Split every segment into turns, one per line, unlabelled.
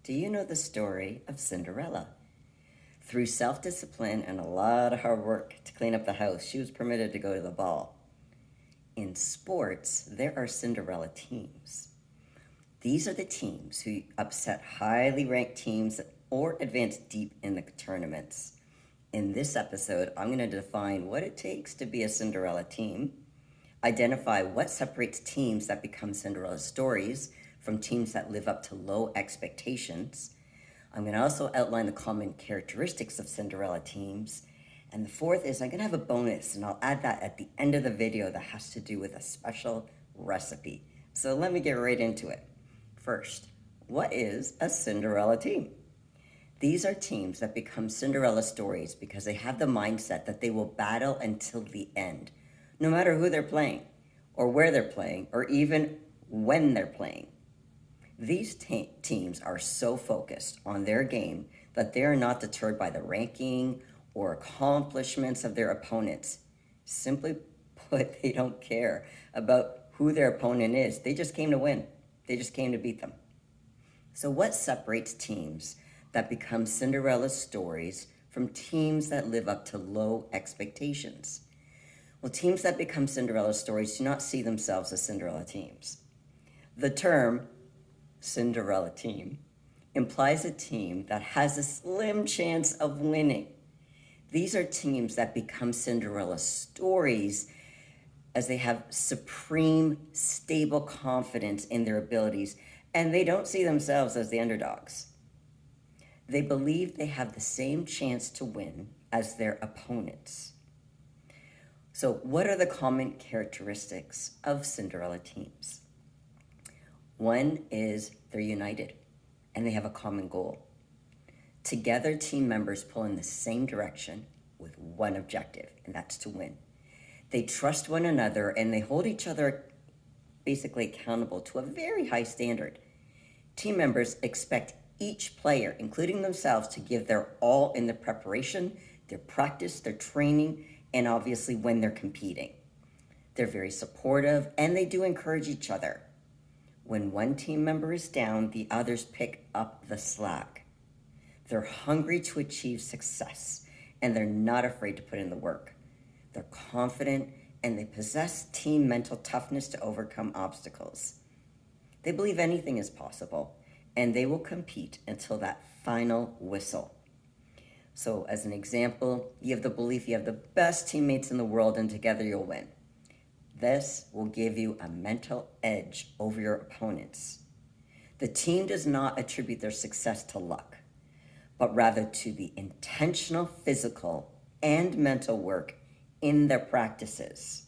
Do you know the story of Cinderella? Through self-discipline and a lot of hard work to clean up the house, she was permitted to go to the ball. In sports, there are Cinderella teams. These are the teams who upset highly ranked teams or advance deep in the tournaments. In this episode, I'm going to define what it takes to be a Cinderella team, identify what separates teams that become Cinderella stories from teams that live up to low expectations. I'm going to also outline the common characteristics of Cinderella teams. And the fourth is I'm going to have a bonus, and I'll add that at the end of the video that has to do with a special recipe. So let me get right into it. First, what is a Cinderella team? These are teams that become Cinderella stories because they have the mindset that they will battle until the end, no matter who they're playing, or where they're playing, or even when they're playing. These teams are so focused on their game that they are not deterred by the ranking or accomplishments of their opponents. Simply put, they don't care about who their opponent is. They just came to win. They just came to beat them. So what separates teams that become Cinderella stories from teams that live up to low expectations? Well, teams that become Cinderella stories do not see themselves as Cinderella teams. The term Cinderella team implies a team that has a slim chance of winning. These are teams that become Cinderella stories as they have supreme, stable confidence in their abilities, and they don't see themselves as the underdogs. They believe they have the same chance to win as their opponents. So what are the common characteristics of Cinderella teams? One is they're united and they have a common goal. Together, team members pull in the same direction with one objective, and that's to win. They trust one another and they hold each other basically accountable to a very high standard. Team members expect each player, including themselves, to give their all in the preparation, their practice, their training, and obviously when they're competing. They're very supportive and they do encourage each other. When one team member is down, the others pick up the slack. They're hungry to achieve success and they're not afraid to put in the work. They're confident and they possess team mental toughness to overcome obstacles. They believe anything is possible and they will compete until that final whistle. So as an example, you have the belief you have the best teammates in the world and together you'll win. This will give you a mental edge over your opponents. The team does not attribute their success to luck, but rather to the intentional physical and mental work in their practices.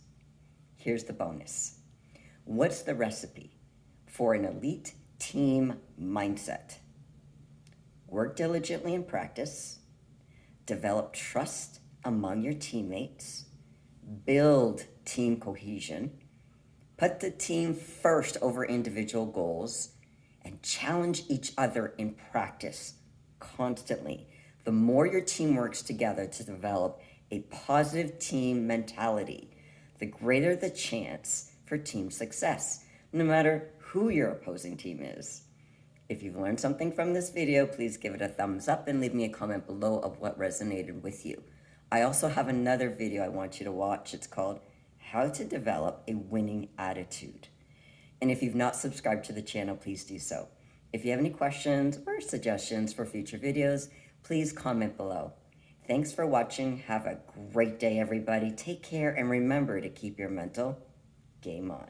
Here's the bonus. What's the recipe for an elite team mindset? Work diligently in practice, develop trust among your teammates, build team cohesion, put the team first over individual goals, and challenge each other in practice constantly. The more your team works together to develop a positive team mentality, the greater the chance for team success, no matter who your opposing team is. If you've learned something from this video, please give it a thumbs up and leave me a comment below of what resonated with you. I also have another video I want you to watch. It's called How to Develop a Winning Attitude. And if you've not subscribed to the channel, please do so. If you have any questions or suggestions for future videos, please comment below. Thanks for watching. Have a great day, everybody. Take care and remember to keep your mental game on.